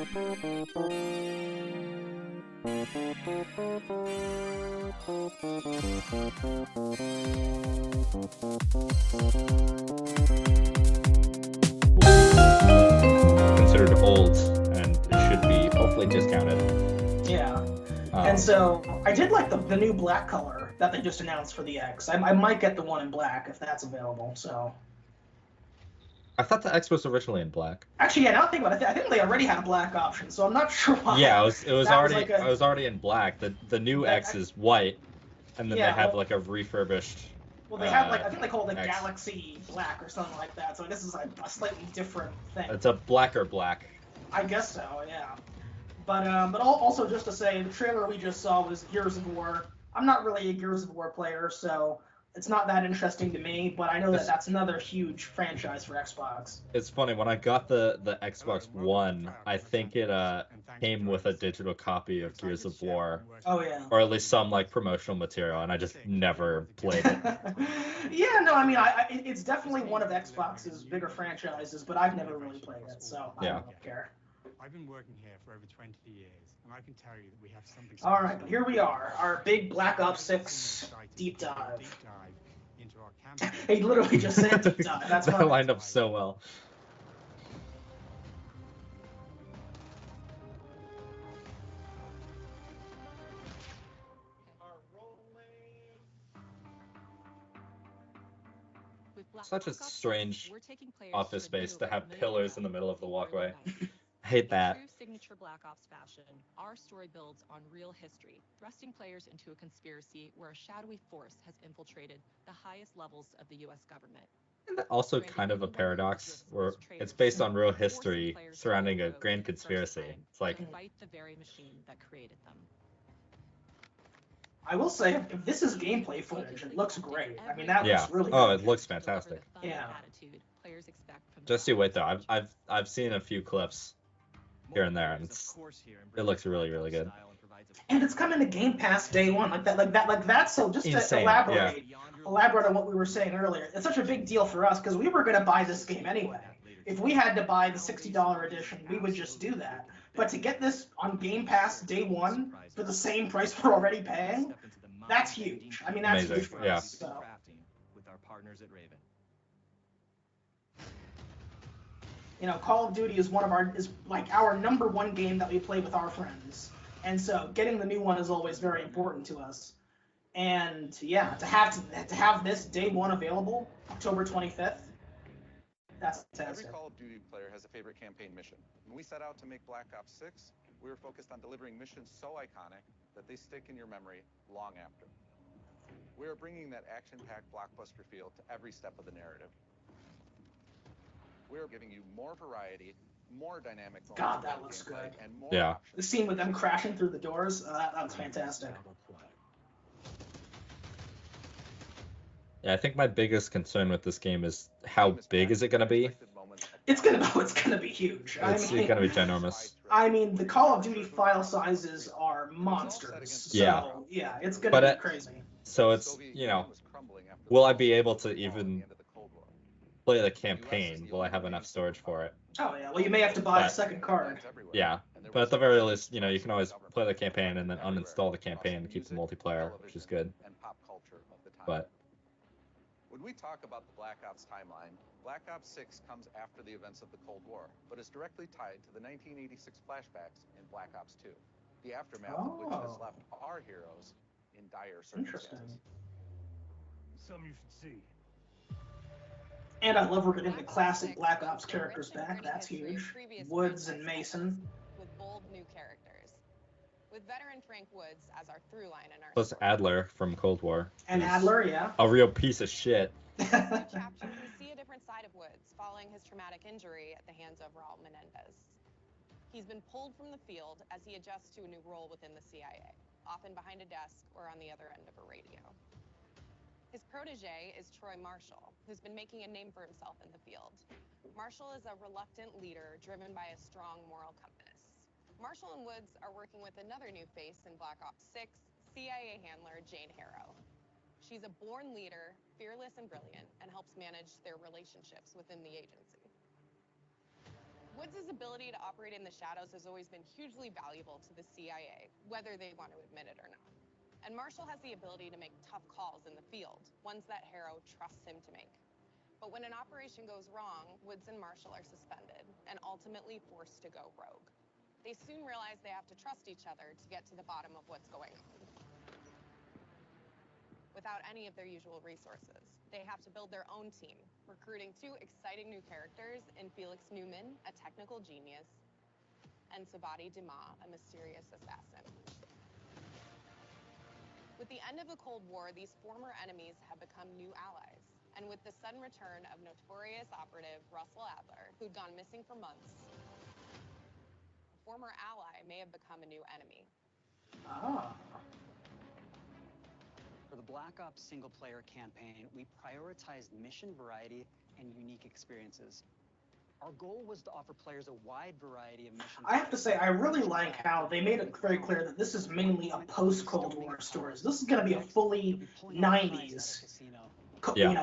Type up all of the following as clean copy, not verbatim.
Considered old, and it should be hopefully discounted. Yeah. And so I did like the new black color that they just announced for the X. I might get the one in black if that's available. So I thought the X was originally in black. actually, yeah, now I think about it, I think they already had a black option, so I'm not sure why. Yeah, it was That already like a, I was already in black. The new that, X is white, and then yeah, they have well, like a refurbished. well, they have like I think they call it X. Galaxy Black or something like that. So this is like a slightly different thing. It's a blacker black. I guess so, yeah. But also just to say, the trailer we just saw was Gears of War. I'm not really a Gears of War player, so it's not that interesting to me. But I know that that's another huge franchise for Xbox. It's funny, when I got the Xbox One, I think it came with a digital copy of Gears of War. Oh yeah. Or at least some like promotional material, and I just never played it. Yeah, no, I mean, it's definitely one of Xbox's bigger franchises, but I've never really played it, so I don't care. I've been working here for over 20 years, and I can tell you that we have something. All right, but here we are, our big Black Ops 6 deep dive. Into our campaign. He literally just said deep dive. That's that lined up so well. Such a strange office space to have pillars in the middle of the walkway. I hate that. In true signature Black Ops fashion, our story builds on real history, thrusting players into a conspiracy where a shadowy force has infiltrated the highest levels of the U.S. government. Also kind of a paradox, where it's based on real history surrounding a grand conspiracy. It's like fight the very machine that created them. I will say, if this is gameplay footage, it looks great. I mean, that looks really good. Oh, it looks fantastic. Yeah. Just you wait though. I've seen a few clips here and there, and it looks really, really good. And it's coming to Game Pass day one, like that. So just Insane, to elaborate on what we were saying earlier, it's such a big deal for us because we were going to buy this game anyway. If we had to buy the $60 edition, we would just do that. But to get this on Game Pass day one for the same price we're already paying, that's huge. I mean, that's amazing. Huge for us. So. With our partners at Raven. You know, Call of Duty is like our number one game that we play with our friends, and so getting the new one is always very important to us. And yeah, to have this day one available, October 25th, that's fantastic. Every Call of Duty player has a favorite campaign mission. When we set out to make Black Ops 6, we were focused on delivering missions so iconic that they stick in your memory long after. We are bringing that action-packed blockbuster feel to every step of the narrative. We are giving you more variety, more dynamic. God, that looks good. And more yeah. options. The scene with them crashing through the doors, that was fantastic. Yeah, I think my biggest concern with this game is how big is it going to be? It's gonna be huge. It's going to be ginormous. I mean, the Call of Duty file sizes are monsters. So, yeah, it's gonna be crazy. So it's, you know, will I be able to even play the campaign? Will I have enough storage for it? Oh yeah, well you may have to buy a second card. Yeah, but at the very least, you know, you can always play the campaign and then uninstall the campaign and keep the multiplayer, which is good. But when we talk about the Black Ops timeline, Black Ops 6 comes after the events of the Cold War, but is directly tied to the 1986 flashbacks in Black Ops 2, the aftermath of which has left our heroes in dire circumstances. Something you should see. And I love we're getting the classic Black Ops characters back. That's huge. Woods and Mason. With bold new characters. With veteran Frank Woods as our through line in our plus Adler from Cold War. And Adler, yeah. A real piece of shit. chapter, we see a different side of Woods following his traumatic injury at the hands of Raul Menendez. He's been pulled from the field as he adjusts to a new role within the CIA, often behind a desk or on the other end of a radio. His protege is Troy Marshall, who's been making a name for himself in the field. Marshall is a reluctant leader driven by a strong moral compass. Marshall and Woods are working with another new face in Black Ops 6, CIA handler Jane Harrow. She's a born leader, fearless and brilliant, and helps manage their relationships within the agency. Woods' ability to operate in the shadows has always been hugely valuable to the CIA, whether they want to admit it or not. And Marshall has the ability to make tough calls in the field, ones that Harrow trusts him to make. But when an operation goes wrong, Woods and Marshall are suspended and ultimately forced to go rogue. They soon realize they have to trust each other to get to the bottom of what's going on. Without any of their usual resources, they have to build their own team, recruiting 2 exciting new characters in Felix Newman, a technical genius, and Sabati Dumas, a mysterious assassin. With the end of the Cold War, these former enemies have become new allies. And with the sudden return of notorious operative Russell Adler, who'd gone missing for months, a former ally may have become a new enemy. Ah. For the Black Ops single-player campaign, we prioritized mission variety and unique experiences. Our goal was to offer players a wide variety of missions. I have to say, I really like how they made it very clear that this is mainly a post-Cold War story. This is going to be a fully 90s,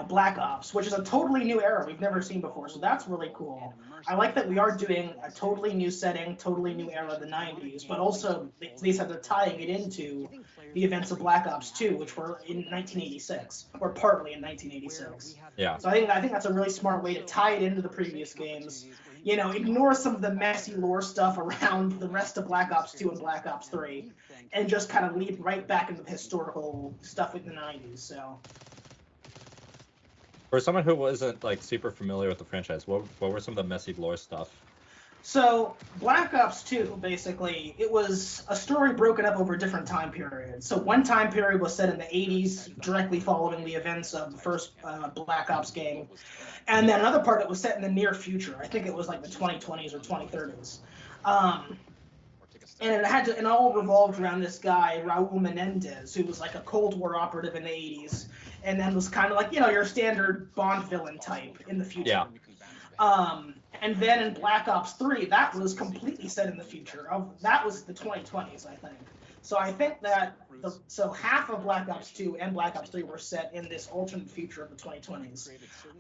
Black Ops, which is a totally new era we've never seen before, so that's really cool. I like that we are doing a totally new setting, totally new era of the 90s, but also they said they're tying it into the events of Black Ops 2, which were in 1986, or partly in 1986. Yeah. So I think that's a really smart way to tie it into the previous games. Ignore some of the messy lore stuff around the rest of Black Ops 2 and Black Ops 3, and just kind of lead right back into the historical stuff in the 90s, so... For someone who wasn't like super familiar with the franchise, what were some of the messy lore stuff? So, Black Ops 2, basically, it was a story broken up over different time periods. So one time period was set in the 80s, directly following the events of the first Black Ops game. And then another part that was set in the near future. I think it was like the 2020s or 2030s. And it all revolved around this guy, Raul Menendez, who was like a Cold War operative in the 80s, and then was kind of like, your standard Bond villain type in the future. Yeah. And then in Black Ops 3, that was completely set in the future. That was the 2020s, I think. So I think that half of Black Ops 2 and Black Ops 3 were set in this alternate future of the 2020s.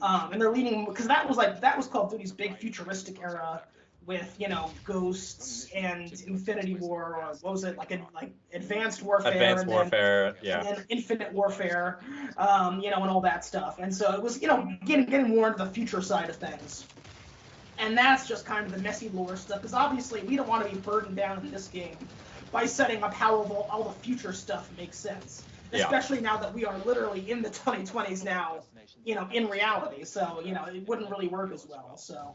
And they're leaning, because that was Call of Duty's big futuristic era with, ghosts and Infinity War, or what was it, like Advanced Warfare. Advanced Warfare, yeah. And then Infinite Warfare, and all that stuff. And so it was, getting more into the future side of things. And that's just kind of the messy lore stuff, because obviously we don't want to be burdened down in this game by setting up how all the future stuff makes sense. Especially now that we are literally in the 2020s now, in reality. So, it wouldn't really work as well. So,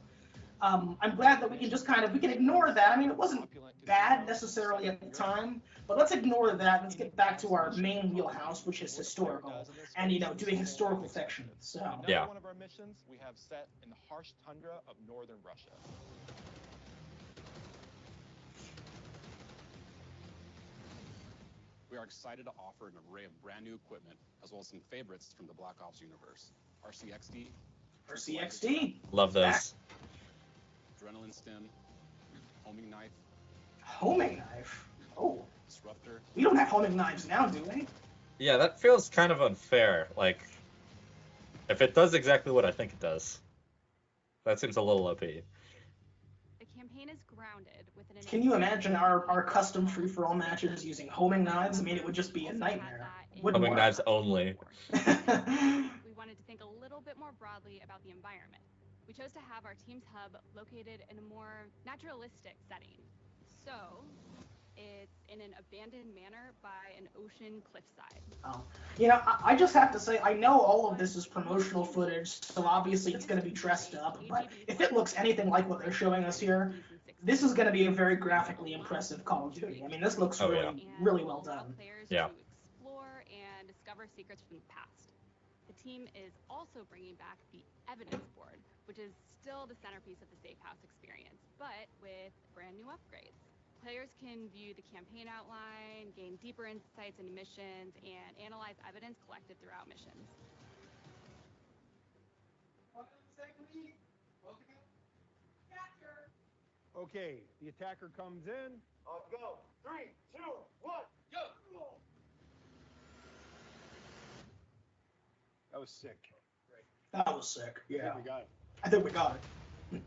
I'm glad that we can ignore that. I mean, it wasn't bad necessarily at the time, but let's ignore that and let's get back to our main wheelhouse, which is historical, and, doing historical fiction. So. Yeah. One of our missions we have set in the harsh tundra of northern Russia. We are excited to offer an array of brand new equipment, as well as some favorites from the Black Ops universe. RCXD. Love those. Adrenaline Stim, Homing Knife. Homing Knife? Oh. Disruptor. We don't have homing knives now, do we? Yeah, that feels kind of unfair. Like, if it does exactly what I think it does, that seems a little OP. The campaign is grounded within an... Can you imagine our custom free-for-all matches using homing knives? I mean, it would just be a nightmare. Homing knives only. We wanted to think a little bit more broadly about the environment. We chose to have our team's hub located in a more naturalistic setting. So, it's in an abandoned manor by an ocean cliffside. Oh. I just have to say, I know all of this is promotional footage, so obviously it's going to be dressed up, but if it looks anything like what they're showing us here, this is going to be a very graphically impressive Call of Duty. I mean, this looks really well done. Yeah. To explore and discover secrets from the past. The team is also bringing back the evidence board, which is still the centerpiece of the Safe House experience, but with brand new upgrades. Players can view the campaign outline, gain deeper insights into missions, and analyze evidence collected throughout missions. Okay, the attacker comes in. I'll go. 3, 2, 1, go! That was sick. That was sick, yeah. I think we got it. I think we got it.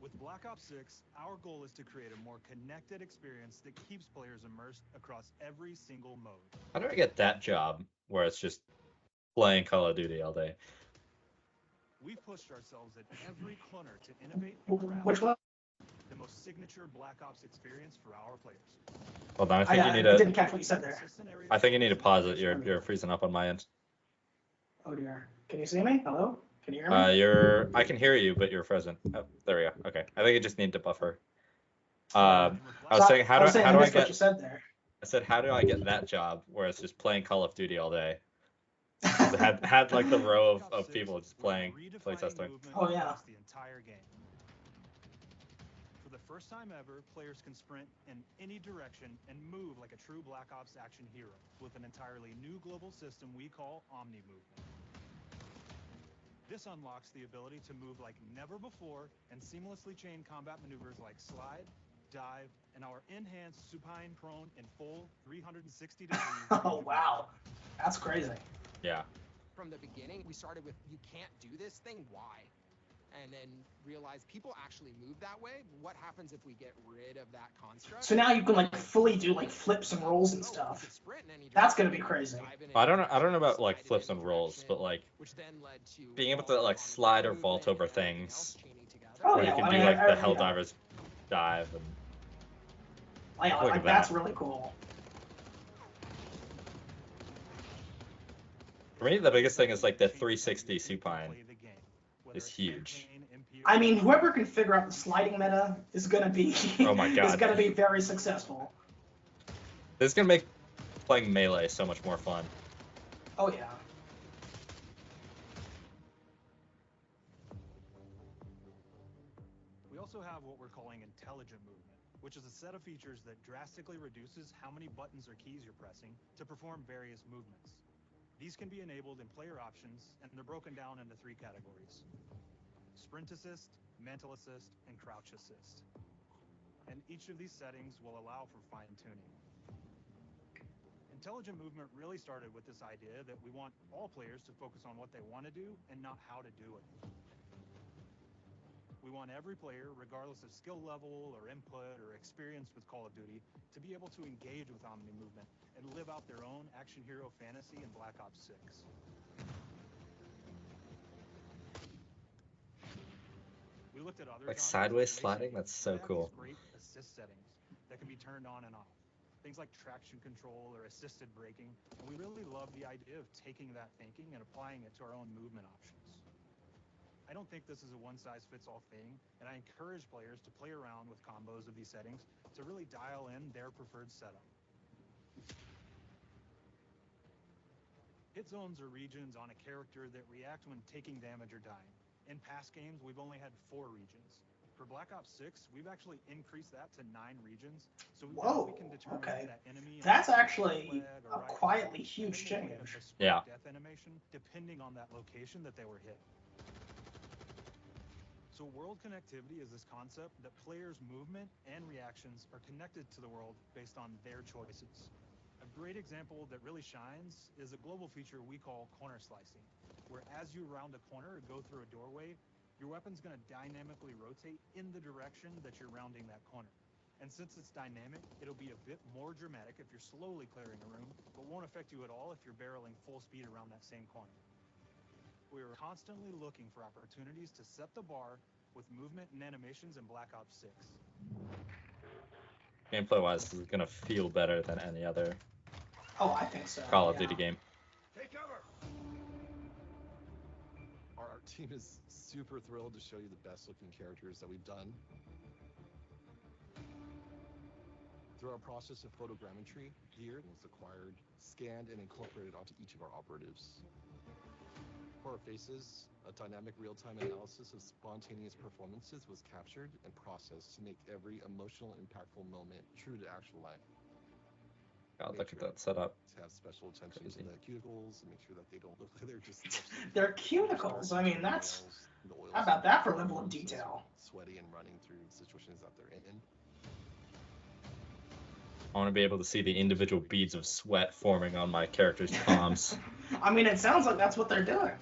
With Black Ops 6, our goal is to create a more connected experience that keeps players immersed across every single mode. How do I get that job where it's just playing Call of Duty all day? We've pushed ourselves at every corner to innovate Which one? the most signature Black Ops experience for our players. Hold on, I think you need I didn't catch what you said there. I think you need to pause it. You're freezing up on my end. Oh dear. Can you see me? Hello? Can you hear me? I can hear you, but you're frozen. Oh, there we go. Okay. I think you just need to buffer. I was saying, how do I get what you said there. I said, how do I get that job where it's just playing Call of Duty all day? It had like the row of people just playing playtesting. Oh yeah. The entire game. For the first time ever, players can sprint in any direction and move like a true Black Ops action hero with an entirely new global system we call Omni Movement. This unlocks the ability to move like never before and seamlessly chain combat maneuvers like slide, dive, and our enhanced supine prone in full 360 degrees. Oh wow, that's crazy. Yeah. From the beginning, we started with, you can't do this thing, why? And then realized people actually move that way. What happens if we get rid of that construct? So now you can like fully do like flips and rolls and stuff. That's gonna be crazy. I don't know about like flips and rolls, but like being able to like slide or vault over things. Oh where yeah, you can do like the Helldivers dive and like that's really cool. For me, the biggest thing is like the 360 supine is huge. I mean, whoever can figure out the sliding meta is gonna be oh my God. is gonna be very successful. This is gonna make playing Melee so much more fun. Oh yeah. We also have what we're calling intelligent movement, which is a set of features that drastically reduces how many buttons or keys you're pressing to perform various movements. These can be enabled in player options, and they're broken down into 3 categories: sprint assist, mantle assist, and crouch assist. And each of these settings will allow for fine-tuning. Intelligent movement really started with this idea that we want all players to focus on what they want to do and not how to do it. We want every player, regardless of skill level or input or experience with Call of Duty, to be able to engage with Omni Movement and live out their own action hero fantasy in Black Ops 6. We looked at other like sideways sliding. That's so cool. Great assist settings that can be turned on and off. Things like traction control or assisted braking. And we really love the idea of taking that thinking and applying it to our own movement options. I don't think this is a one-size-fits-all thing, and I encourage players to play around with combos of these settings to really dial in their preferred setup. Hit zones are regions on a character that react when taking damage or dying. In past games, we've only had 4 regions. For Black Ops 6, we've actually increased that to 9 regions, so we can determine if that enemy that's actually a quietly huge change. Yeah. Death animation, depending on that location that they were hit. So world connectivity is this concept that players' movement and reactions are connected to the world based on their choices. A great example that really shines is a global feature we call corner slicing, where as you round a corner or go through a doorway, your weapon's going to dynamically rotate in the direction that you're rounding that corner. And since it's dynamic, it'll be a bit more dramatic if you're slowly clearing a room, but won't affect you at all if you're barreling full speed around that same corner. We are constantly looking for opportunities to set the bar with movement and animations in Black Ops 6. Gameplay-wise, this is gonna feel better than any other I think so. Call of Duty game. Take cover! Our team is super thrilled to show you the best looking characters that we've done. Through our process of photogrammetry, gear was acquired, scanned, and incorporated onto each of our operatives. For our faces, a dynamic real-time analysis of spontaneous performances was captured and processed to make every emotional, impactful moment true to actual life. God, look at that setup. To have special attention to the cuticles and make sure that they don't look like they're just... They're cuticles. I mean, that's... How about that for level of detail? Sweaty and running through situations that they're in. I want to be able to see the individual beads of sweat forming on my character's palms. I mean, it sounds like that's what they're doing.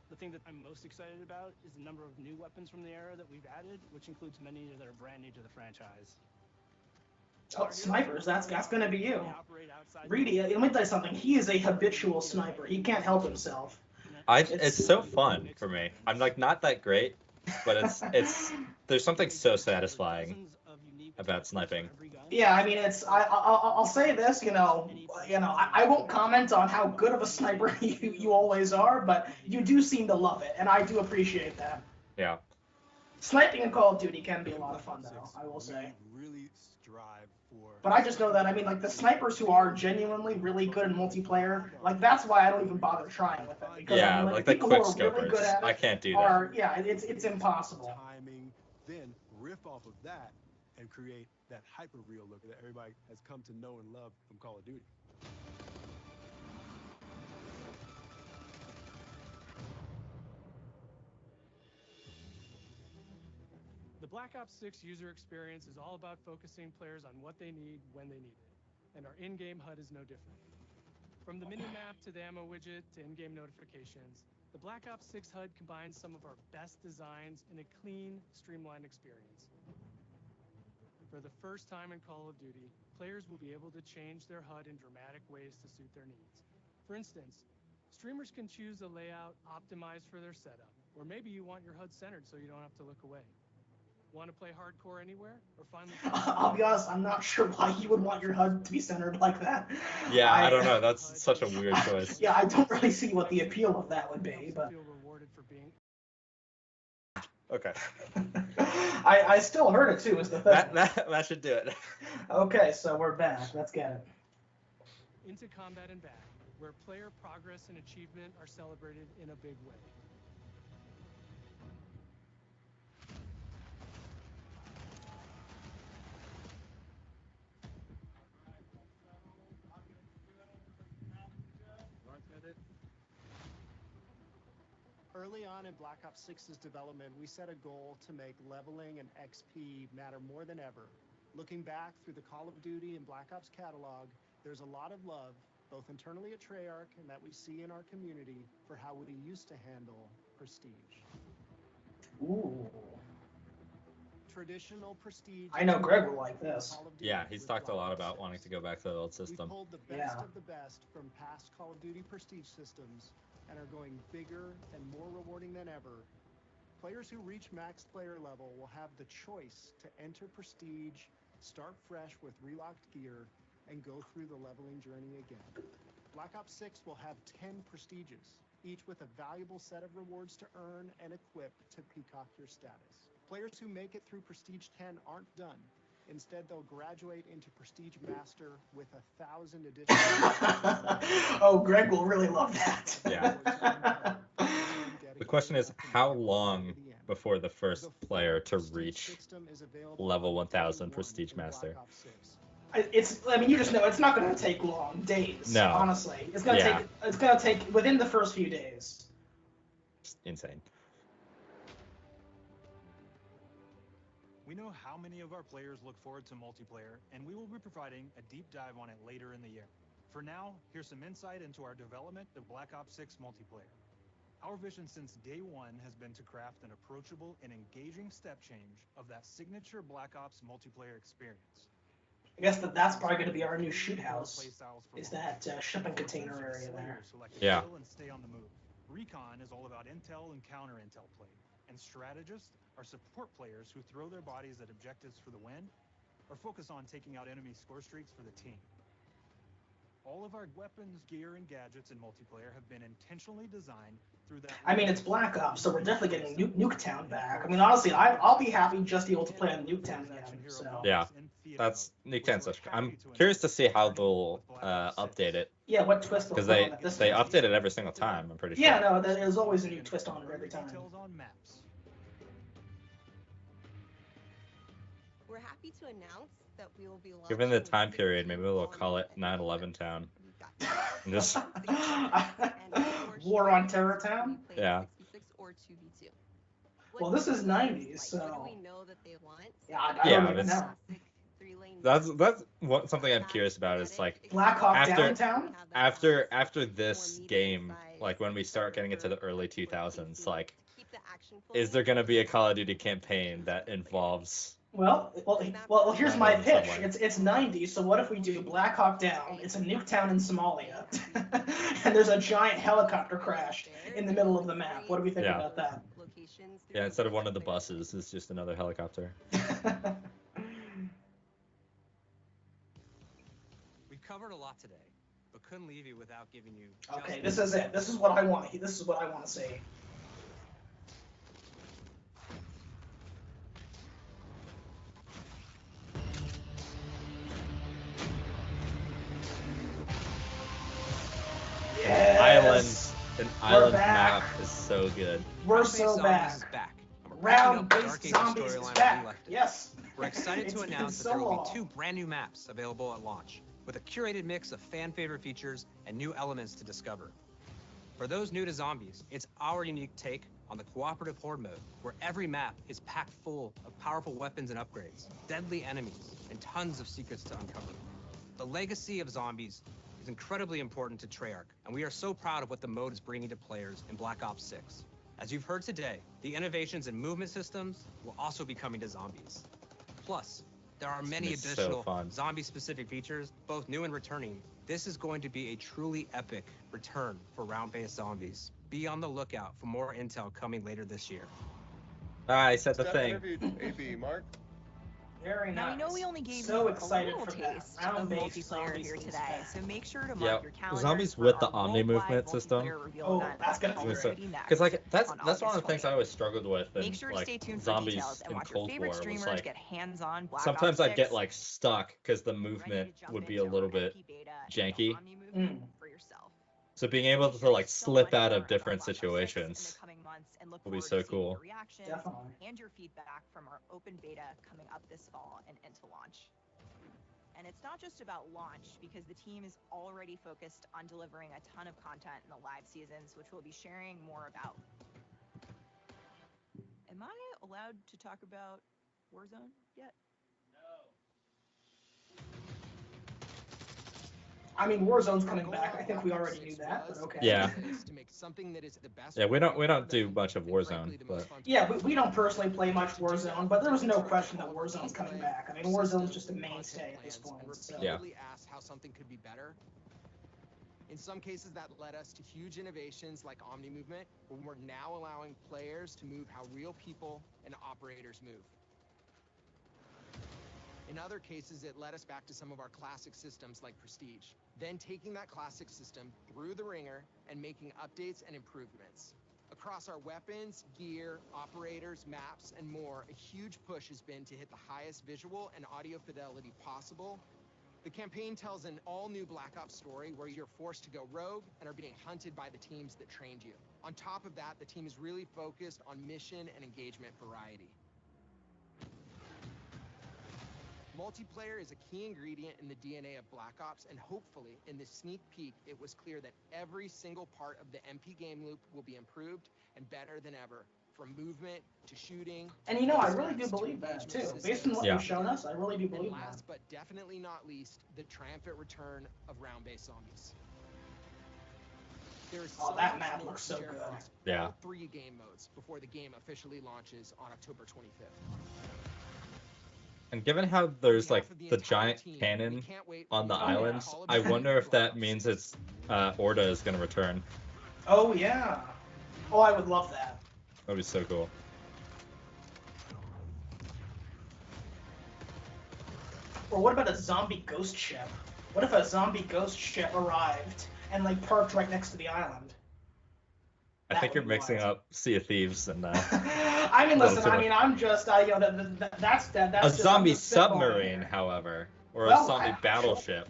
The thing that I'm most most excited about is the number of new weapons from the era that we've added, which includes many that are brand new to the franchise. Oh, snipers, that's gonna be you. Reedy, let me tell you something. He is a habitual sniper. He can't help himself. It's so fun for me. I'm like not that great, but it's there's something so satisfying about sniping. Yeah, I mean, I'll say this, I won't comment on how good of a sniper you always are, but you do seem to love it, and I do appreciate that. Yeah. Sniping in Call of Duty can be a lot of fun, though, I will say. Really strive for. But I just know that, I mean, like, the snipers who are genuinely really good in multiplayer, like, that's why I don't even bother trying with it. Because, Yeah, I mean, like the people who quick are really scopers. good at it I can't do that. Yeah, it's impossible. Timing, then riff off of that and create that hyper real look that everybody has come to know and love from Call of Duty. The Black Ops 6 user experience is all about focusing players on what they need when they need it, and our in-game HUD is no different. From the mini-map to the ammo widget to in-game notifications, the Black Ops 6 HUD combines some of our best designs in a clean, streamlined experience. For the first time in Call of Duty, players will be able to change their HUD in dramatic ways to suit their needs. For instance, streamers can choose a layout optimized for their setup, or maybe you want your HUD centered so you don't have to look away. Want to play hardcore anywhere, or finally? I'll be honest, I'm not sure why you would want your HUD to be centered like that. Yeah, I don't know. That's such a weird choice. Yeah, I don't really see what the appeal of that would be, but. Okay. I still heard it too, is the thing. That should do it. Okay, so we're back. Let's get it. Into combat and back, where player progress and achievement are celebrated in a big way. Early on in Black Ops 6's development, we set a goal to make leveling and XP matter more than ever. Looking back through the Call of Duty and Black Ops catalog, there's a lot of love, both internally at Treyarch and that we see in our community, for how we used to handle prestige. Ooh. Traditional prestige. I know Greg will like this. Yeah, he's talked a lot about wanting to go back to the old system. We pulled the best of the best from past Call of Duty prestige systems and are going bigger and more rewarding than ever. Players who reach max player level will have the choice to enter prestige, start fresh with relocked gear, and go through the leveling journey again. Black Ops 6 will have 10 prestiges, each with a valuable set of rewards to earn and equip to peacock your status. Players who make it through Prestige 10 aren't done. Instead, they'll graduate into Prestige Master with 1,000 additional. Oh, Greg will really love that. Yeah. The question is, how long before the first player to reach level 1000 Prestige Master? I mean, you just know it's not going to take long days. No. Honestly, it's going to take within the first few days. It's insane. We know how many of our players look forward to multiplayer, and we will be providing a deep dive on it later in the year. For now, here's some insight into our development of Black Ops 6 multiplayer. Our vision since day one has been to craft an approachable and engaging step change of that signature Black Ops multiplayer experience. I guess that's probably going to be our new shoot house, is that shipping container area there. Yeah. And stay on the move. Recon is all about intel and counter-intel play, and strategists are support players who throw their bodies at objectives for the win or focus on taking out enemy score streaks for the team. All of our weapons, gear, and gadgets in multiplayer have been intentionally designed through that. I mean, it's Black Ops, so we're definitely getting Nuketown back. I mean, honestly, I'll be happy just to be able to play on Nuketown again. So. Yeah, that's Nuketown's such. I'm curious to see how they'll update it. Yeah, what twist? Because they update it every single time. I'm pretty sure. Yeah, no, there's always a new twist on it every time. We're happy to announce that we will be given the time period, maybe we'll call it 9/11 Town. And just War on Terror Town? Yeah. Well, this is 90s, so. What do we know that they want? Yeah, I don't even know. That's something I'm curious about. Is like Black Hawk Downtown. After this game, like when we start getting into the early 2000s, like is there going to be a Call of Duty campaign that involves... Well, here's my pitch. It's 90, so what if we do Black Hawk Down? It's a nuke town in Somalia, and there's a giant helicopter crash in the middle of the map. What do we think about that? Yeah, instead of one of the buses, it's just another helicopter. We've covered a lot today, but couldn't leave you without giving you... Okay, this is it. This is what I want. This is what I want to see. Yes! An island map is so good. We're so back. Round-based zombies is back. Yes. We're excited to announce that there will be 2 brand new maps available at launch, with a curated mix of fan-favorite features and new elements to discover. For those new to zombies, it's our unique take on the cooperative horde mode, where every map is packed full of powerful weapons and upgrades, deadly enemies, and tons of secrets to uncover. The legacy of zombies is incredibly important to Treyarch, and we are so proud of what the mode is bringing to players in Black Ops 6. As you've heard today, the innovations in movement systems will also be coming to zombies. Plus, there are many additional zombie-specific features, both new and returning. This is going to be a truly epic return for round-based zombies. Be on the lookout for more intel coming later this year. I said the thing. AB, Mark. Very nice. Now, I know we only gave so you excited a little for taste that. of multiplayer here today, so make sure to mark your calendar. Zombies with the Omni movement system. Oh, that's gonna be great. Because like that's one of the things I always struggled with. Make sure to stay tuned for zombies details and in watch your Cold favorite War streamers was like, get hands-on Black sometimes Ops I'd get 6. like stuck because the movement would be a little bit janky. For yourself. So being able to like slip out of different situations will be so cool. Definitely. And your feedback from our open beta coming up this fall and into launch. And it's not just about launch, because the team is already focused on delivering a ton of content in the live seasons, which we'll be sharing more about. Am I allowed to talk about Warzone yet? I mean, Warzone's coming back. I think we already knew that, but okay. Yeah. Yeah, we don't do much of Warzone, but yeah, we don't personally play much Warzone, but there was no question that Warzone's coming back. I mean, Warzone's just a mainstay at this point. So. Yeah. Asked how something could be better. In some cases, that led us to huge innovations like Omni Movement, where we're now allowing players to move how real people and operators move. In other cases, it led us back to some of our classic systems like Prestige, then taking that classic system through the ringer and making updates and improvements. Across our weapons, gear, operators, maps, and more, a huge push has been to hit the highest visual and audio fidelity possible. The campaign tells an all-new Black Ops story where you're forced to go rogue and are being hunted by the teams that trained you. On top of that, the team is really focused on mission and engagement variety. Multiplayer is a key ingredient in the DNA of Black Ops, and hopefully, in this sneak peek, it was clear that every single part of the MP game loop will be improved and better than ever, from movement to shooting. And you know, I really do believe that too. Based on what you've shown us, I really do believe that. Last but definitely not least, the triumphant return of round-based zombies. Oh, that map looks so good. Yeah. All 3 game modes before the game officially launches on October 25th. And given how there's like the giant cannon on the islands, I wonder if that means it's Orda is going to return. Oh yeah. Oh, I would love that. That'd be so cool. Or what about a zombie ghost ship? What if a zombie ghost ship arrived and like parked right next to the island? I think you're mixing up Sea of Thieves and. I mean, listen. I mean, I'm just. You know, that's a zombie submarine, however, or a zombie battleship.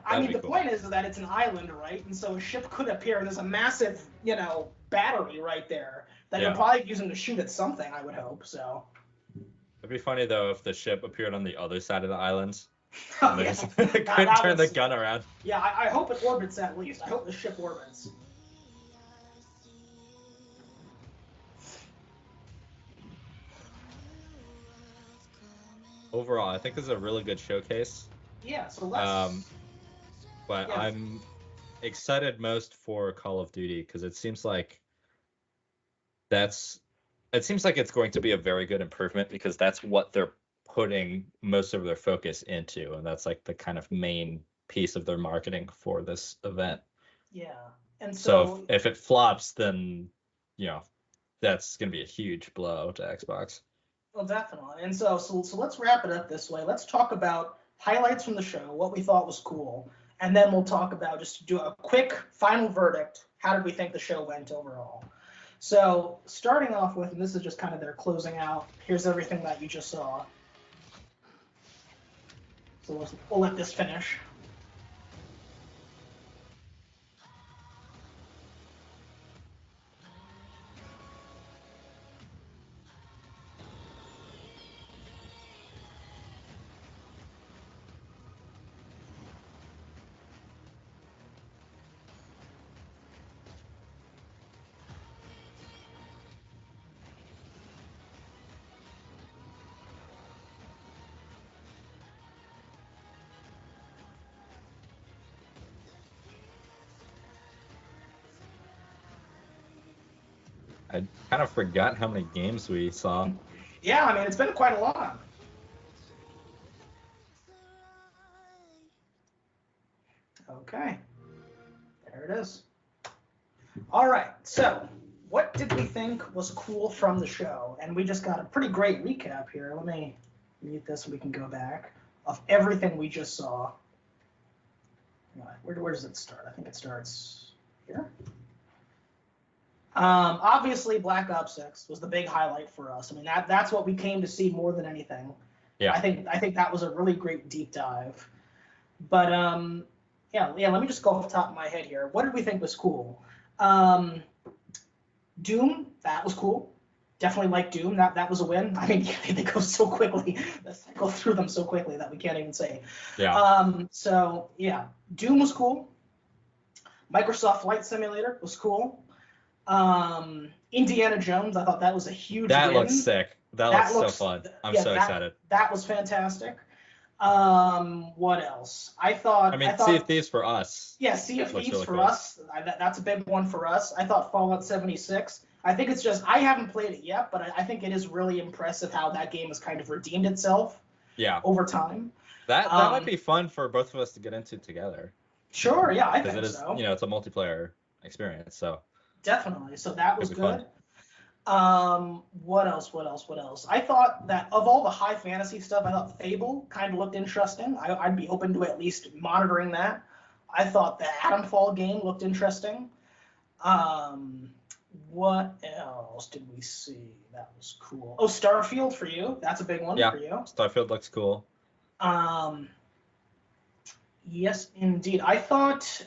I mean, the point is that it's an island, right? And so a ship could appear. There's a massive, you know, battery right there that you're probably using to shoot at something. I would hope so. It'd be funny though if the ship appeared on the other side of the island. Oh, yeah. Couldn't turn the gun around. Yeah, I hope it orbits at least. I hope the ship orbits. Overall, I think this is a really good showcase. Yeah, so let's... but yeah. I'm excited most for Call of Duty because it seems like it seems like it's going to be a very good improvement because that's what they're putting most of their focus into, and that's like the kind of main piece of their marketing for this event. Yeah. And so if it flops, then that's going to be a huge blow to Xbox. Well, definitely. And so let's wrap it up this way. Let's talk about highlights from the show, what we thought was cool, and then we'll talk about, just do a quick final verdict. How did we think the show went overall? So starting off with, and this is just kind of their closing out, here's everything that you just saw. So we'll let this finish. I kind of forgot how many games we saw. Yeah, I mean, it's been quite a lot. Okay. There it is. All right, so what did we think was cool from the show? And we just got a pretty great recap here. Let me mute this so we can go back of everything we just saw. Where does it start? I think it starts here. Obviously, Black Ops 6 was the big highlight for us. I mean, that's what we came to see more than anything. Yeah. I think that was a really great deep dive. But yeah. Let me just go off the top of my head here. What did we think was cool? Doom, that was cool. Definitely like Doom. That was a win. I mean, they go so quickly. Let's go through them so quickly that we can't even say. Yeah. So yeah, Doom was cool. Microsoft Flight Simulator was cool. Indiana Jones, I thought that was a huge win. Looks sick. That looks so fun. I'm so excited. That was fantastic. What else? I thought Sea of Thieves for us. Yeah, Sea of Thieves really for us. That's a big one for us. I thought Fallout 76. I think it's just, I haven't played it yet, but I think it is really impressive how that game has kind of redeemed itself. Yeah. Over time. That might be fun for both of us to get into together. Sure. Yeah, I think so. Because it is, it's a multiplayer experience. So. Definitely. So that was good. What else? I thought that of all the high fantasy stuff, I thought Fable kind of looked interesting. I'd be open to at least monitoring that. I thought the Atomfall game looked interesting. What else did we see that was cool? Oh, Starfield for you. That's a big one for you. Starfield looks cool. Yes, indeed. I thought...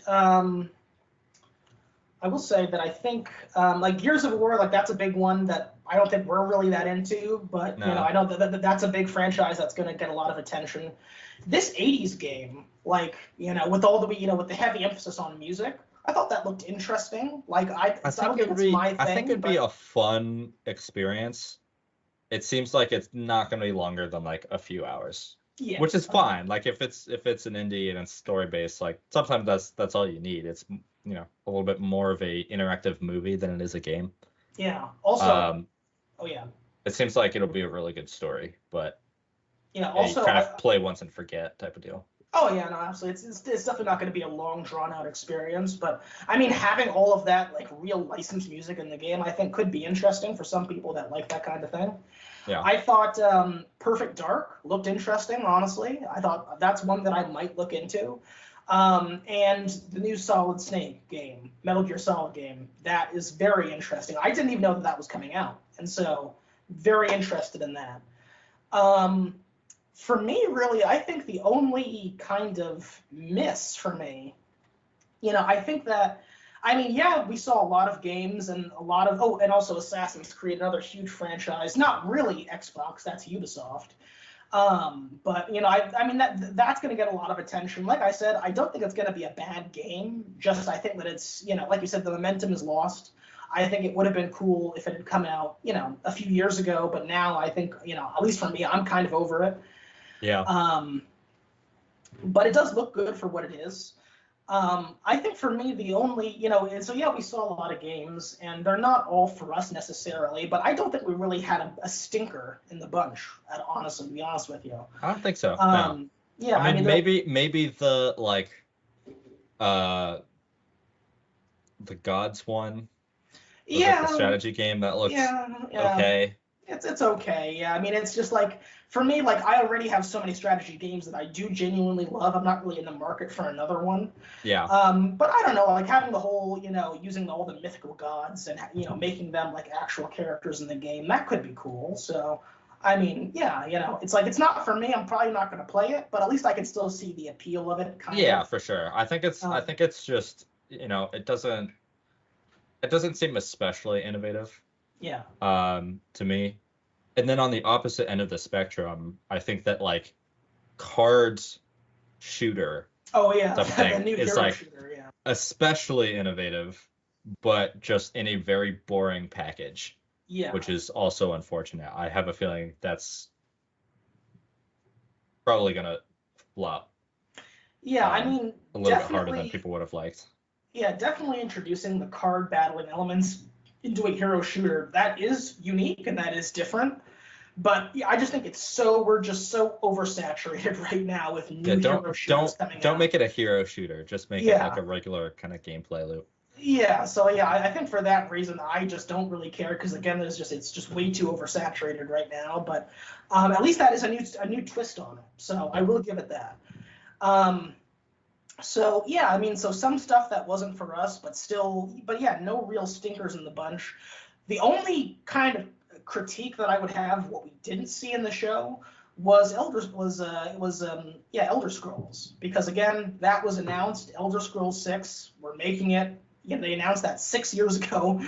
I will say that I think, like Gears of War, like that's a big one that I don't think we're really that into, but I know that's a big franchise that's going to get a lot of attention. This 80s game, like with all the with the heavy emphasis on music, I thought that looked interesting. Like I don't think it's my thing. I think it'd be a fun experience. It seems like it's not going to be longer than like a few hours. Yeah, which is fine. Like if it's an indie and it's story based, like sometimes that's all you need. It's a little bit more of a interactive movie than it is a game. Yeah. Also. It seems like it'll be a really good story, but also you kind of play once and forget type of deal. Oh yeah, no, absolutely. It's definitely not going to be a long drawn out experience, but I mean having all of that like real licensed music in the game, I think could be interesting for some people that like that kind of thing. Yeah. I thought Perfect Dark looked interesting, honestly. I thought that's one that I might look into. And the new Solid Snake game, Metal Gear Solid game, that is very interesting. I didn't even know that was coming out, and so very interested in that. For me, really, I think the only kind of miss for me, I think that, we saw a lot of games and a lot of, and also Assassin's Creed, another huge franchise. Not really Xbox, that's Ubisoft. But that's going to get a lot of attention. Like I said, I don't think it's going to be a bad game. Just I think that it's, like you said, the momentum is lost. I think it would have been cool if it had come out, a few years ago. But now I think, at least for me, I'm kind of over it. Yeah. But it does look good for what it is. I think for me, the only, so yeah, we saw a lot of games, and they're not all for us necessarily, but I don't think we really had a stinker in the bunch, honestly, to be honest with you. I don't think so. No. Yeah, I mean, maybe the the Gods one. Yeah. Like the strategy game that looks okay. It's okay. Yeah, I mean, it's just like, for me, like, I already have so many strategy games that I do genuinely love. I'm not really in the market for another one. Yeah. But I don't know, like, having the whole, using all the mythical gods and, making them like actual characters in the game, that could be cool. So, I mean, yeah, it's like, it's not for me. I'm probably not going to play it, but at least I can still see the appeal of it. Yeah, for sure. I think it's just, it doesn't seem especially innovative. Yeah. To me. And then on the opposite end of the spectrum, I think that like cards shooter the new is hero like shooter, yeah. especially innovative, but just in a very boring package. Yeah. Which is also unfortunate. I have a feeling that's probably gonna flop. Yeah, I mean, a little bit harder than people would have liked. Yeah, definitely introducing the card battling elements into a hero shooter, that is unique and that is different. But yeah, I just think we're just so oversaturated right now with new hero shooters coming out. Don't make it a hero shooter. Just make it like a regular kind of gameplay loop. Yeah, so yeah, I think for that reason, I just don't really care because again, it's just way too oversaturated right now. But at least that is a new twist on it. So I will give it that. So yeah, I mean, so some stuff that wasn't for us, but yeah, no real stinkers in the bunch. The only kind of critique that I would have, what we didn't see in the show, was Elder Scrolls, because again, that was announced. Elder Scrolls 6, we're making it. They announced that 6 years ago,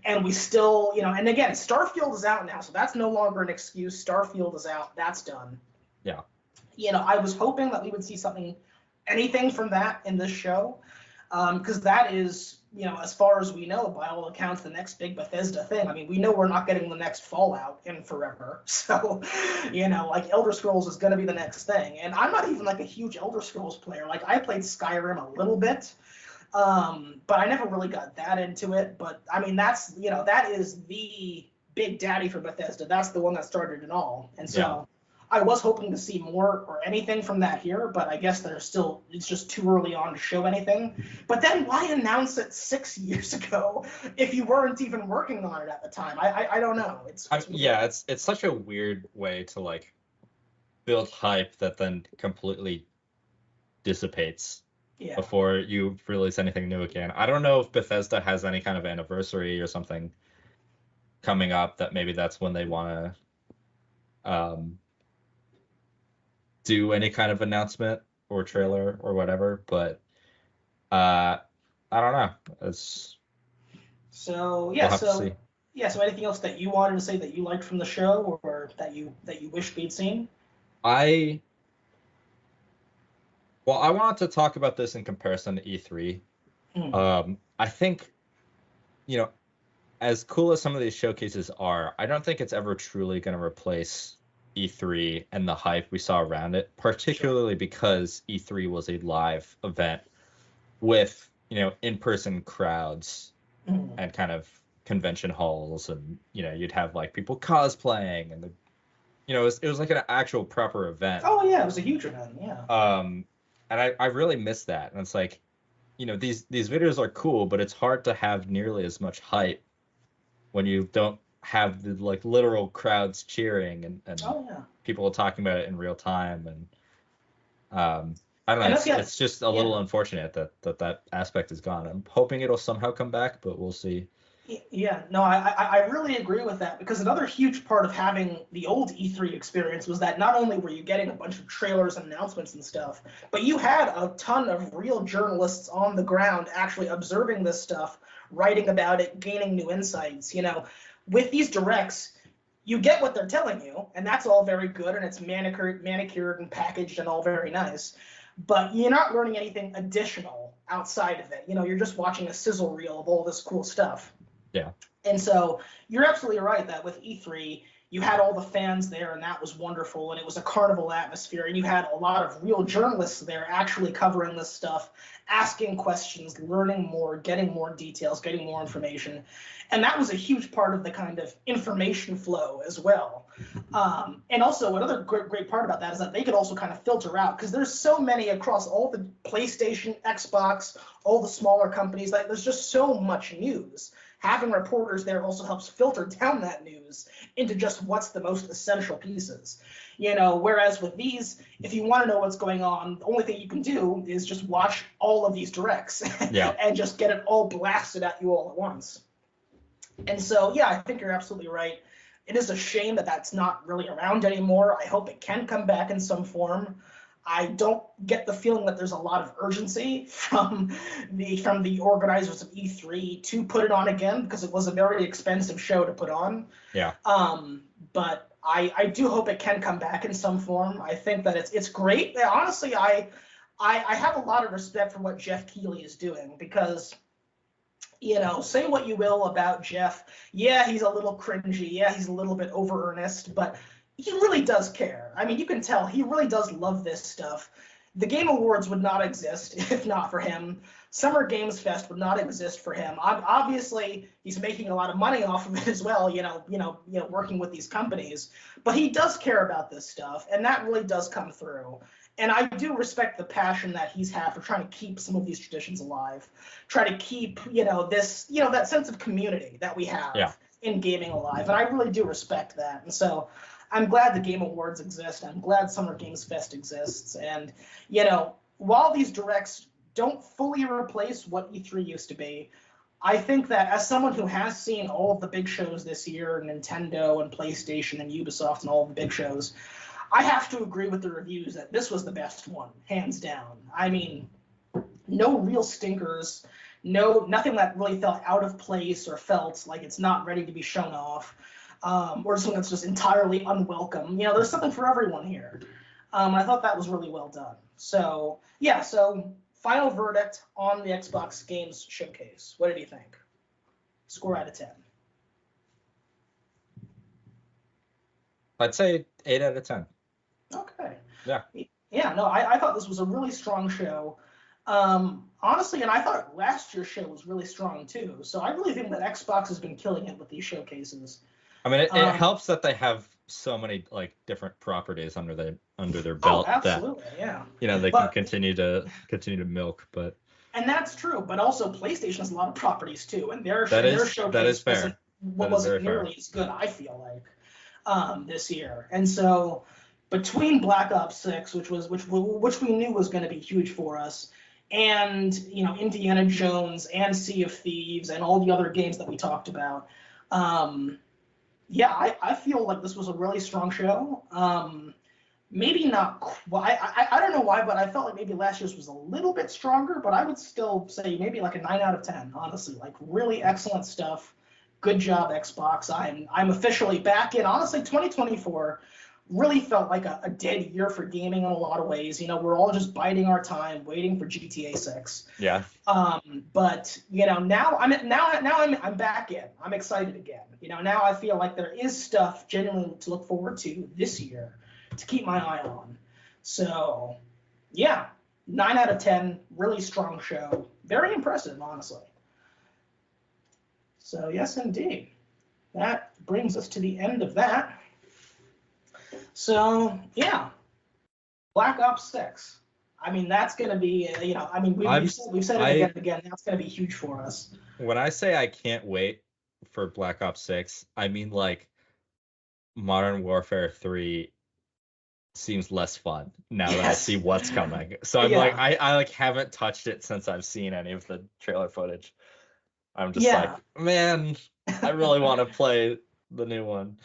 and we still, and again, Starfield is out now, so that's no longer an excuse. Starfield is out, that's done. Yeah. I was hoping that we would see anything from that in this show, because that is, as far as we know, by all accounts, the next big Bethesda thing. I mean, we know we're not getting the next Fallout in forever, so, like, Elder Scrolls is going to be the next thing. And I'm not even, like, a huge Elder Scrolls player. Like, I played Skyrim a little bit, but I never really got that into it. But, I mean, that's, that is the big daddy for Bethesda. That's the one that started it all. And so... Yeah. I was hoping to see more or anything from that here, but I guess it's just too early on to show anything. But then why announce it 6 years ago if you weren't even working on it at the time? I don't know. It's such a weird way to like build hype that then completely dissipates before you release anything new again. I don't know if Bethesda has any kind of anniversary or something coming up that maybe that's when they want to do any kind of announcement or trailer or whatever, but I don't know. So anything else that you wanted to say that you liked from the show or that you wish we'd seen? I wanted to talk about this in comparison to E3. I think, as cool as some of these showcases are, I don't think it's ever truly going to replace E3 and the hype we saw around it, particularly because E3 was a live event with, in-person crowds and kind of convention halls, and, you'd have like people cosplaying and it was like an actual proper event. Oh yeah, it was a huge event, yeah. And I really miss that. And it's like, these videos are cool, but it's hard to have nearly as much hype when you don't have the like literal crowds cheering and people talking about it in real time, and I don't know. It's just a little unfortunate that aspect is gone. I'm hoping it'll somehow come back, but we'll see. Yeah, no, I really agree with that, because another huge part of having the old E3 experience was that not only were you getting a bunch of trailers and announcements and stuff, but you had a ton of real journalists on the ground actually observing this stuff, writing about it, gaining new insights. With these directs, you get what they're telling you, and that's all very good, and it's manicured and packaged and all very nice. But you're not learning anything additional outside of it. You're just watching a sizzle reel of all this cool stuff. Yeah. And so you're absolutely right that with E3, you had all the fans there, and that was wonderful, and it was a carnival atmosphere, and you had a lot of real journalists there actually covering this stuff, asking questions, learning more, getting more details, getting more information. And that was a huge part of the kind of information flow as well. And also another great part about that is that they could also kind of filter out, because there's so many across all the PlayStation, Xbox, all the smaller companies, like there's just so much news. Having reporters there also helps filter down that news into just what's the most essential pieces. Whereas with these, if you want to know what's going on, the only thing you can do is just watch all of these directs and just get it all blasted at you all at once. And so, yeah, I think you're absolutely right. It is a shame that that's not really around anymore. I hope it can come back in some form. I don't get the feeling that there's a lot of urgency from the organizers of E3 to put it on again, because it was a very expensive show to put on. Yeah. But I do hope it can come back in some form. I think that it's great. Honestly, I have a lot of respect for what Jeff Keighley is doing, because say what you will about Jeff. Yeah, he's a little cringy. Yeah, he's a little bit over earnest, but he really does care. I mean, you can tell he really does love this stuff. The Game Awards would not exist if not for him. Summer Games Fest would not exist for him. Obviously, he's making a lot of money off of it as well, working with these companies. But he does care about this stuff, and that really does come through. And I do respect the passion that he's had for trying to keep some of these traditions alive, try to keep, that sense of community that we have in gaming alive. And I really do respect that. And so I'm glad the Game Awards exist. I'm glad Summer Games Fest exists. And, while these directs don't fully replace what E3 used to be, I think that as someone who has seen all of the big shows this year, Nintendo and PlayStation and Ubisoft and all of the big shows, I have to agree with the reviews that this was the best one, hands down. I mean, no real stinkers, nothing that really felt out of place or felt like it's not ready to be shown off, or something that's just entirely unwelcome. There's something for everyone here. I thought that was really well done. So, yeah, final verdict on the Xbox Games Showcase. What did you think? Score out of 10. I'd say 8 out of 10. Okay. Yeah. Yeah, no, I thought this was a really strong show. Honestly, and I thought last year's show was really strong too. So I really think that Xbox has been killing it with these showcases. I mean, it helps that they have so many different properties under their belt. Oh, absolutely, yeah. They can continue to milk, but. And that's true, but also PlayStation has a lot of properties too, and their fair. showcase wasn't nearly as good, I feel like, this year. And so between Black Ops 6, which we knew was going to be huge for us, and Indiana Jones and Sea of Thieves and all the other games that we talked about, I feel like this was a really strong show. Maybe not. I don't know why, but I felt like maybe last year's was a little bit stronger. But I would still say maybe like a 9 out of 10. Honestly, like really excellent stuff. Good job, Xbox. I'm officially back in. Honestly, 2024 really felt like a dead year for gaming in a lot of ways. We're all just biding our time, waiting for GTA 6. Yeah. But now I'm back in. I'm excited again. Now I feel like there is stuff genuinely to look forward to this year, to keep my eye on. So, yeah, 9 out of 10, really strong show. Very impressive, honestly. So, yes, indeed. That brings us to the end of that. So, yeah, Black Ops 6. I mean, that's going to be, we've said it again and again. That's going to be huge for us. When I say I can't wait for Black Ops 6, I mean, Modern Warfare 3 seems less fun now that I see what's coming. So I'm I haven't touched it since I've seen any of the trailer footage. I'm just man, I really want to play the new one.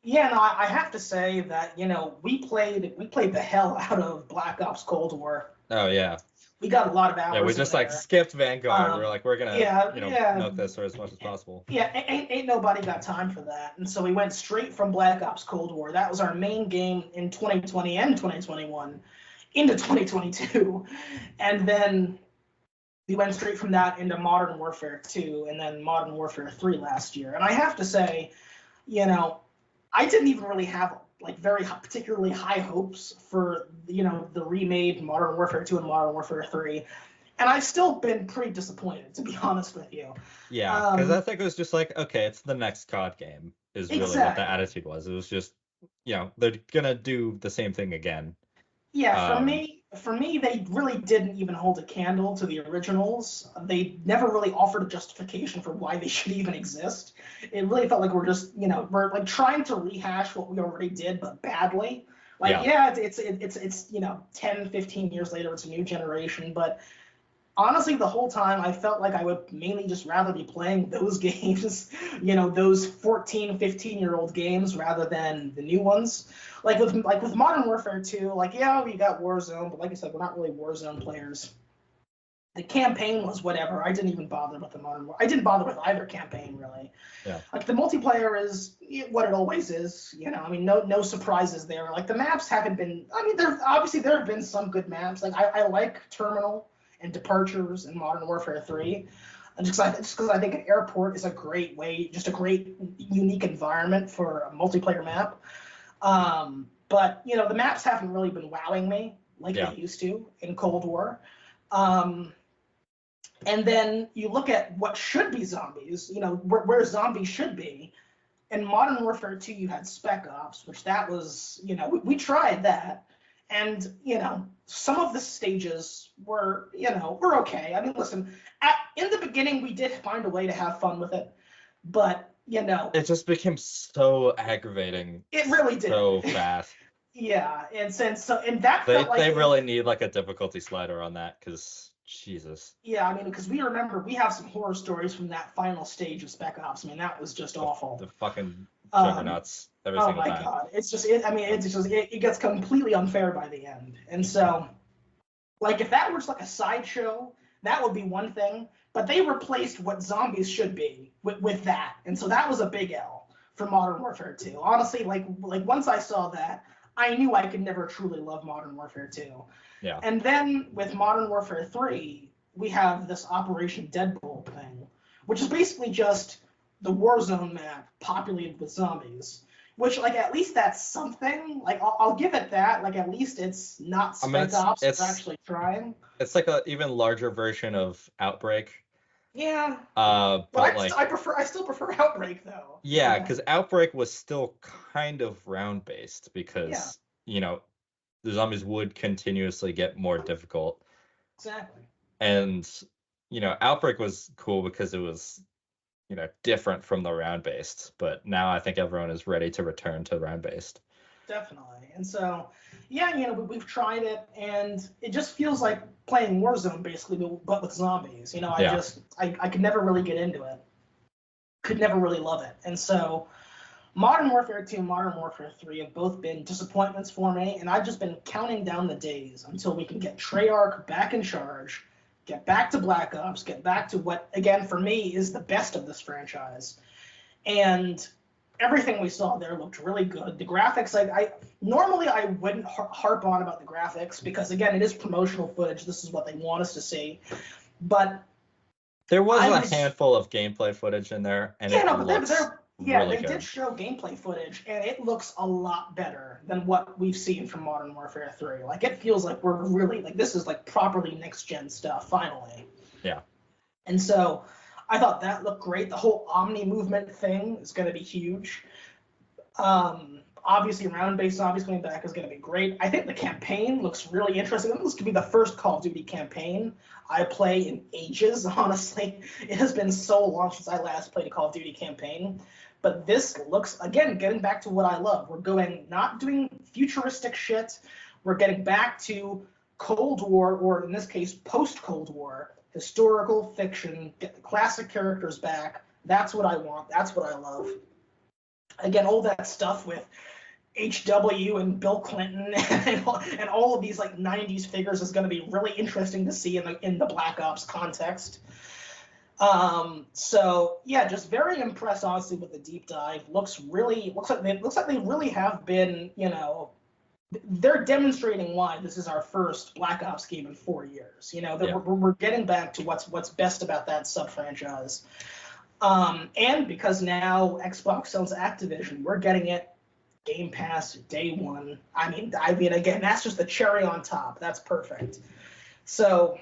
Yeah, no, I have to say that, we played the hell out of Black Ops Cold War. Oh, yeah. We got a lot of hours. Yeah, we just skipped Vanguard. We're gonna milk this for as much as possible. Yeah, ain't nobody got time for that. And so we went straight from Black Ops Cold War. That was our main game in 2020 and 2021 into 2022. And then we went straight from that into Modern Warfare 2 and then Modern Warfare 3 last year. And I have to say, I didn't even really have like particularly high hopes for the remade Modern Warfare 2 and Modern Warfare 3, and I've still been pretty disappointed, to be honest with you. Yeah, because I think it was just like, okay, it's the next COD game is really what the attitude was. It was just, they're gonna do the same thing again. Yeah, for me, they really didn't even hold a candle to the originals. They never really offered a justification for why they should even exist. It really felt like we're just, we're like trying to rehash what we already did, but badly. Like, it's 10, 15 years later, it's a new generation, but honestly, the whole time I felt like I would mainly just rather be playing those games, those 14, 15-year-old games rather than the new ones. Like with Modern Warfare 2, we got Warzone, but like I said, we're not really Warzone players. The campaign was whatever. I didn't even bother with I didn't bother with either campaign, really. Yeah. Like, the multiplayer is what it always is, no surprises there. Like, the maps haven't been, there have been some good maps. Like, I like Terminal and Departures in Modern Warfare 3. And just because I think an airport is a great unique environment for a multiplayer map. But, the maps haven't really been wowing me like they used to in Cold War. And then you look at what should be zombies, where zombies should be. In Modern Warfare 2, you had Spec Ops, which that was, we tried that. And, some of the stages were okay. I mean, listen, in the beginning, we did find a way to have fun with it. But, it just became so aggravating. It really did. So fast. Yeah, and that felt like they really need like a difficulty slider on that, because Jesus. Yeah, because we have some horror stories from that final stage of Spec Ops. That was just awful. The fucking juggernauts every single time. Oh my God, it's just it gets completely unfair by the end. And so, like, if that was like a sideshow, that would be one thing. But they replaced what zombies should be with that, and so that was a big L for Modern Warfare 2. Honestly, like once I saw that, I knew I could never truly love Modern Warfare 2. Yeah. And then with Modern Warfare 3, we have this Operation Deadbolt thing, which is basically just the Warzone map populated with zombies. Which, like, at least that's something. Like, I'll give it that. Like, at least it's not Spec Ops. It's actually trying. It's like an even larger version of Outbreak. Yeah. But I still prefer Outbreak, though. Yeah, because Outbreak was still kind of round-based because, the zombies would continuously get more difficult. Exactly. And, Outbreak was cool because it was, different from the round-based. But now I think everyone is ready to return to round-based. Definitely. And so, we've tried it, and it just feels like playing Warzone, basically, but with zombies. I could never really get into it. Could never really love it. And so, Modern Warfare 2 and Modern Warfare 3 have both been disappointments for me, and I've just been counting down the days until we can get Treyarch back in charge, get back to Black Ops, get back to what, again, for me, is the best of this franchise. And everything we saw there looked really good. The graphics, normally I wouldn't harp on about the graphics because, again, it is promotional footage. This is what they want us to see. But there was a handful of gameplay footage in there, and they did show gameplay footage, and it looks a lot better than what we've seen from Modern Warfare 3. Like, it feels like we're really, this is, properly next-gen stuff, finally. Yeah. And so I thought that looked great. The whole Omni movement thing is going to be huge. Obviously, round-based zombies coming back is going to be great. I think the campaign looks really interesting. This could be the first Call of Duty campaign I play in ages, honestly. It has been so long since I last played a Call of Duty campaign. But this looks, again, getting back to what I love. We're not doing futuristic shit. We're getting back to Cold War, or in this case, post-Cold War, historical fiction, get the classic characters back. That's what I want. That's what I love. Again, all that stuff with HW and Bill Clinton and all of these 90s figures is going to be really interesting to see in the Black Ops context. So yeah, just very impressed honestly with the deep dive. Looks like they really have been, they're demonstrating why this is our first Black Ops game in 4 years. We're getting back to what's best about that sub-franchise. And because now Xbox owns Activision, we're getting it Game Pass day one. I mean, again, that's just the cherry on top. That's perfect. So,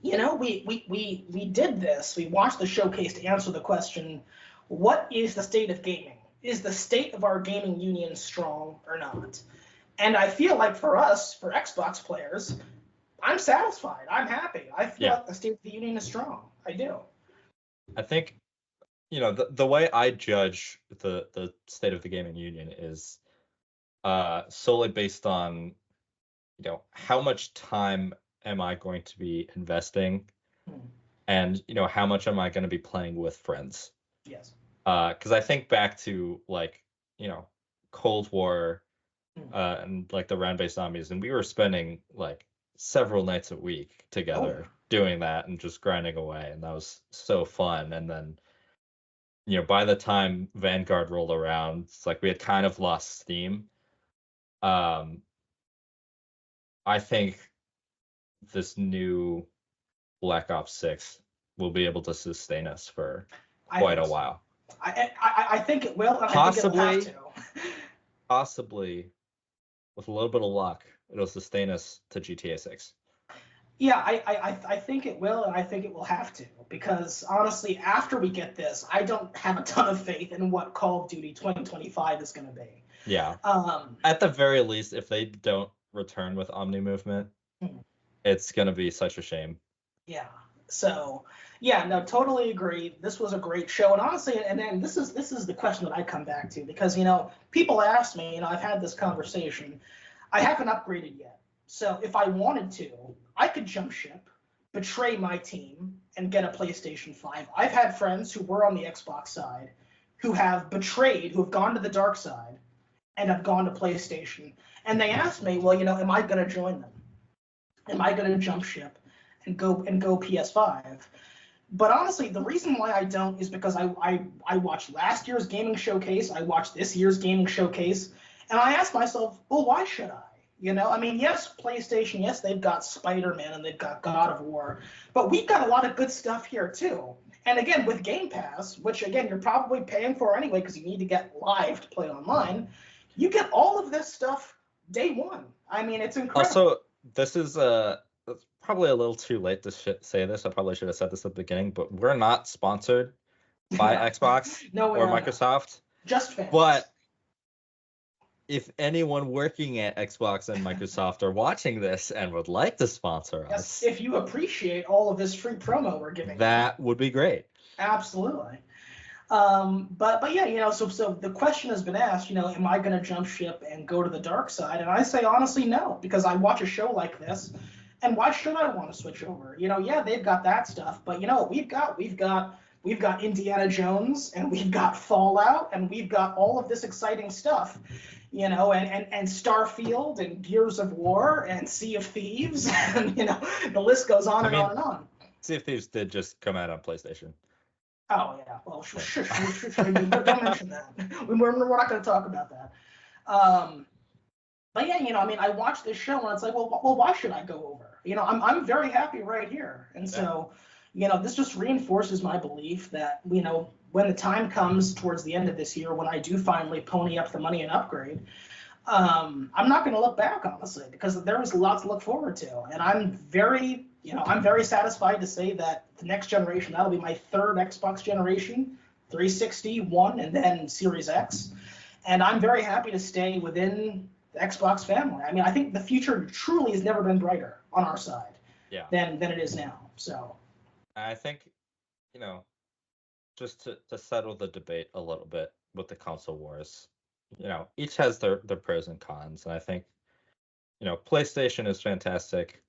you know, we did this. We watched the showcase to answer the question, what is the state of gaming? Is the state of our gaming union strong or not? And I feel like for us, for Xbox players, I'm satisfied. I'm happy. I feel like the state of the union is strong. I do. I think, you know, the way I judge the state of the gaming union is solely based on, you know, how much time am I going to be investing, and, you know, how much am I going to be playing with friends? Yes. Because I think back to, like, you know, Cold War and like the round-based zombies, and we were spending like several nights a week together doing that and just grinding away, and that was so fun. And then, you know, by the time Vanguard rolled around, it's like we had kind of lost steam. I think this new Black Ops 6 will be able to sustain us for quite a while. I think it will, and I think it will have to. Possibly, with a little bit of luck, it'll sustain us to GTA 6. Yeah, I think it will, and I think it will have to, because honestly, after we get this, I don't have a ton of faith in what Call of Duty 2025 is going to be. Yeah. At the very least, if they don't return with Omni movement, it's going to be such a shame. Yeah. So, yeah, no, totally agree. This was a great show, and honestly, and then this is the question that I come back to, because, you know, people ask me, you know, I've had this conversation. I haven't upgraded yet, so if I wanted to, I could jump ship, betray my team, and get a PlayStation 5. I've had friends who were on the Xbox side who have betrayed, who have gone to the dark side, and have gone to PlayStation, and they asked me, well, you know, am I going to join them? Am I going to jump ship and go PS5? But honestly, the reason why I don't is because I watched last year's gaming showcase, I watched this year's gaming showcase, and I asked myself, well, why should I? You know, I mean, yes, PlayStation, yes, they've got Spider-Man and they've got God of War, but we've got a lot of good stuff here too. And again, with Game Pass, which again, you're probably paying for anyway because you need to get live to play online, you get all of this stuff day one. I mean, it's incredible. Also, this is it's probably a little too late to say this. I probably should have said this at the beginning, but we're not sponsored by Xbox or Microsoft. Just fans. But if anyone working at Xbox and Microsoft are watching this and would like to sponsor us, if you appreciate all of this free promo we're giving, that would be great. Absolutely. But yeah, you know, so the question has been asked, you know, am I going to jump ship and go to the dark side? And I say honestly no, because I watch a show like this, and why should I want to switch over? You know, yeah, they've got that stuff, but you know, we've got Indiana Jones, and we've got Fallout, and we've got all of this exciting stuff, you know, and Starfield and Gears of War and Sea of Thieves, and you know, the list goes on and on and on. Sea of Thieves did just come out on PlayStation. Oh yeah, well, sure. Don't mention that. We're not going to talk about that. But yeah, you know, I mean, I watched this show and it's like, well, why should I go over? You know, I'm very happy right here, and so, you know, this just reinforces my belief that, you know, when the time comes towards the end of this year, when I do finally pony up the money and upgrade, I'm not going to look back, honestly, because there is a lot to look forward to, and I'm very satisfied to say that the next generation, that'll be my third Xbox generation, 360, One, and then Series X. And I'm very happy to stay within the Xbox family. I mean, I think the future truly has never been brighter on our side than it is now. So I think, you know, just to settle the debate a little bit with the console wars, you know, each has their pros and cons. And I think, you know, PlayStation is fantastic.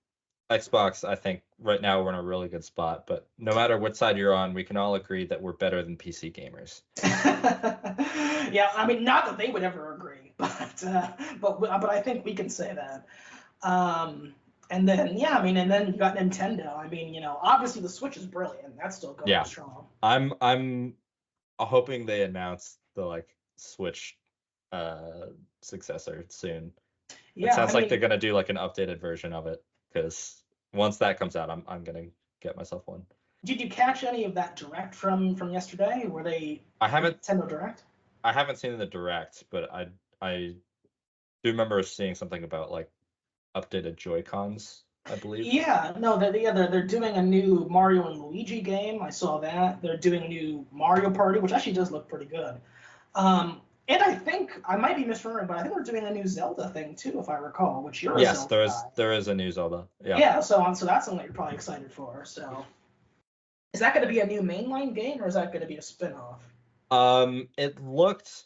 Xbox, I think right now we're in a really good spot, but no matter what side you're on, we can all agree that we're better than PC gamers. Yeah, I mean, not that they would ever agree, but I think we can say that. And then yeah, I mean, and then you got Nintendo. I mean, you know, obviously the Switch is brilliant. That's still going strong. I'm hoping they announce the like Switch successor soon. Yeah, it sounds like they're gonna do like an updated version of it, because once that comes out, I'm gonna get myself one. Did you catch any of that direct from yesterday? Were they? I haven't. Nintendo Direct. I haven't seen the direct, but I I do remember seeing something about like updated Joy-Cons, I believe. Yeah, no, they're doing a new Mario and Luigi game. I saw that. They're doing a new Mario Party, which actually does look pretty good. And I think, I might be misremembering, but I think we're doing a new Zelda thing too, if I recall, which you're a Zelda guy. there is a new Zelda. Yeah. Yeah, so that's something that you're probably excited for. So, is that going to be a new mainline game, or is that going to be a spin-off? It looked.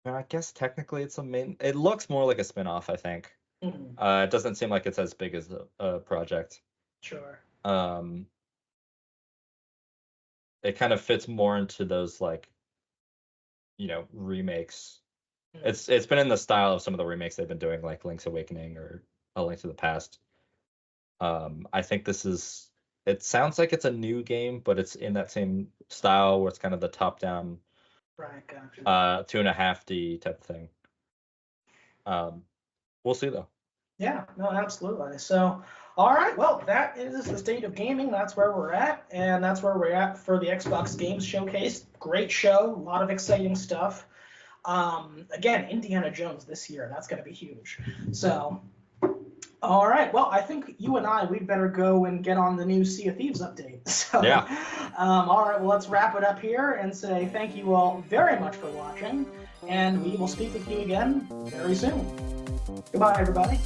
I guess technically it's a main. It looks more like a spin-off, I think. Mm-hmm. It doesn't seem like it's as big as a project. Sure. It kind of fits more into those like, remakes. Mm-hmm. It's been in the style of some of the remakes they've been doing, like Link's Awakening or A Link to the Past. I think this is. It sounds like it's a new game, but it's in that same style where it's kind of the top-down. Right, gotcha. 2.5D type of thing. We'll see though. Yeah, no, absolutely. So, all right, well, that is the state of gaming. That's where we're at, and that's where we're at for the Xbox Games Showcase. Great show, a lot of exciting stuff. Again, Indiana Jones this year. That's going to be huge. So, all right, well, I think you and we'd better go and get on the new Sea of Thieves update. So, yeah. All right, well, let's wrap it up here and say thank you all very much for watching, and we will speak with you again very soon. Goodbye, everybody.